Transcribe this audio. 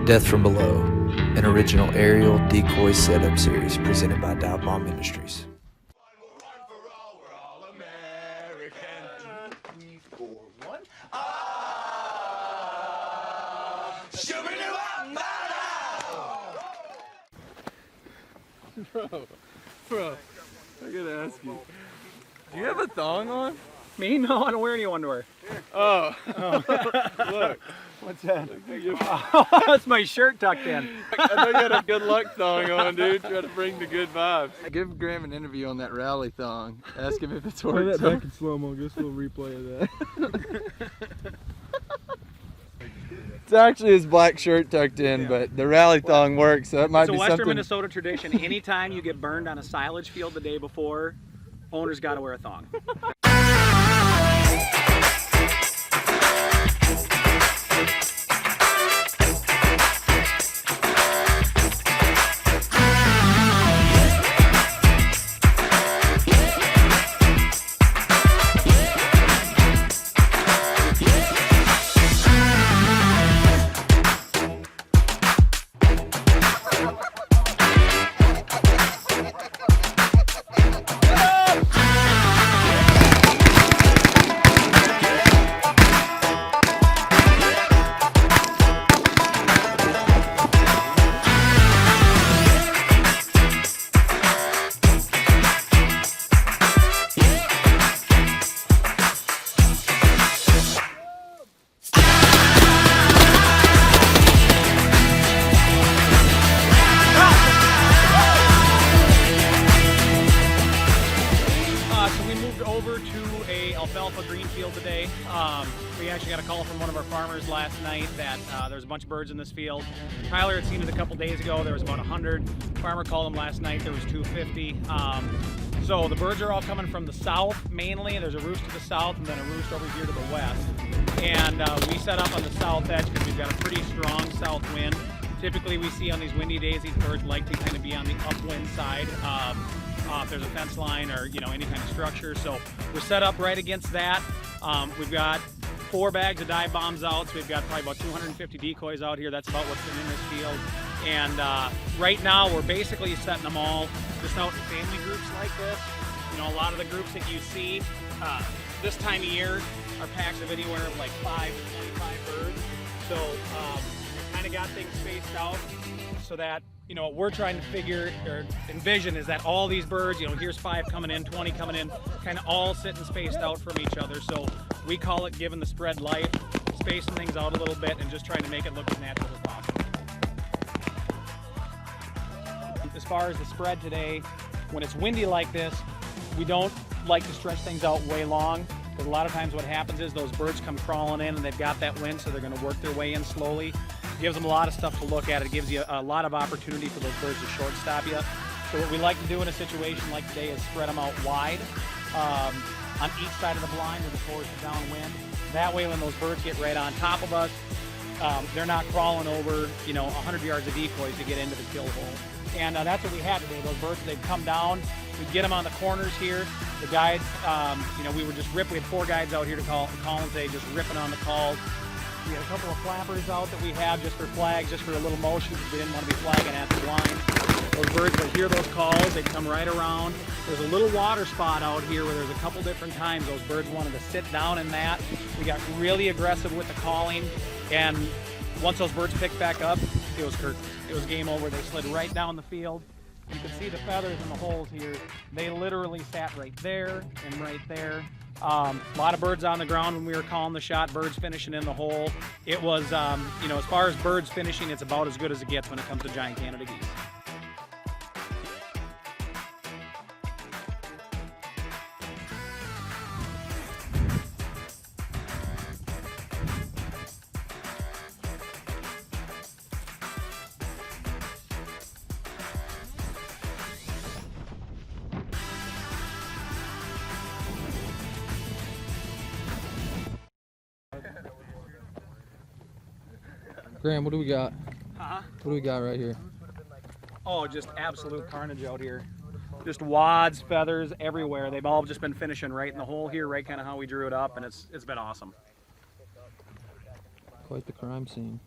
Death from Below, an original aerial decoy setup series presented by Dive Bomb Industries. Bro, I gotta ask you. Do you have a thong on? Me? No, I don't wear any underwear. Oh. Look. What's that? Oh, that's my shirt tucked in. I know you had a good luck thong on, dude. Try to bring the good vibes. Give Graham an interview on that rally thong. Ask him if it's worked. Play that back in slow-mo. Just a little replay of that. It's actually his black shirt tucked in, but the rally thong works, so it might be something. It's a Western Minnesota tradition. Anytime you get burned on a silage field the day before, owner's got to wear a thong. Alfalfa green field today. We actually got a call from one of our farmers last night that there's a bunch of birds in this field. Tyler had seen it a couple days ago. There was about 100. Farmer called him last night. There was 250. So the birds are all coming from the south mainly. There's a roost to the south and then a roost over here to the west. And we set up on the south edge because we've got a pretty strong south wind. Typically we see on these windy days these birds like to kind of be on the upwind side. If there's a fence line or any kind of structure. So we're set up right against that. We've got 4 bags of dive bombs out, so we've got probably about 250 decoys out here. That's about what's been in this field. And right now we're basically setting them all just out in family groups like this. A lot of the groups that you see this time of year are packs of anywhere of like 5 to 25 birds. So we kind of got things spaced out so that what we're trying to figure or envision is that all these birds, here's 5 coming in, 20 coming in, kind of all sitting spaced out from each other. So we call it giving the spread life, spacing things out a little bit and just trying to make it look as natural as possible. As far as the spread today, when it's windy like this, we don't like to stretch things out way long. Because a lot of times what happens is those birds come crawling in and they've got that wind, so they're going to work their way in slowly. It gives them a lot of stuff to look at. It gives you a lot of opportunity for those birds to shortstop you. So what we like to do in a situation like today is spread them out wide on each side of the blind with the towards the downwind. That way when those birds get right on top of us, they're not crawling over 100 yards of decoys to get into the kill hole. And that's what we had today. Those birds, they'd come down, we'd get them on the corners here. The guides, we would just rip. We had 4 guides out here to call and say, just ripping on the calls. We had a couple of flappers out that we have just for flags, just for a little motion, because we didn't want to be flagging at the blind. Those birds would hear those calls, they'd come right around. There's a little water spot out here where there's a couple different times those birds wanted to sit down in that. We got really aggressive with the calling, and once those birds picked back up, it was curtains. It was game over. They slid right down the field. You can see the feathers in the holes here. They literally sat right there and right there. A lot of birds on the ground when we were calling the shot, birds finishing in the hole. It was, as far as birds finishing, it's about as good as it gets when it comes to giant Canada geese. Graham, what do we got? Huh? What do we got right here? Oh, just absolute carnage out here. Just wads, feathers everywhere. They've all just been finishing right in the hole here, right kind of how we drew it up, and it's been awesome. Quite the crime scene.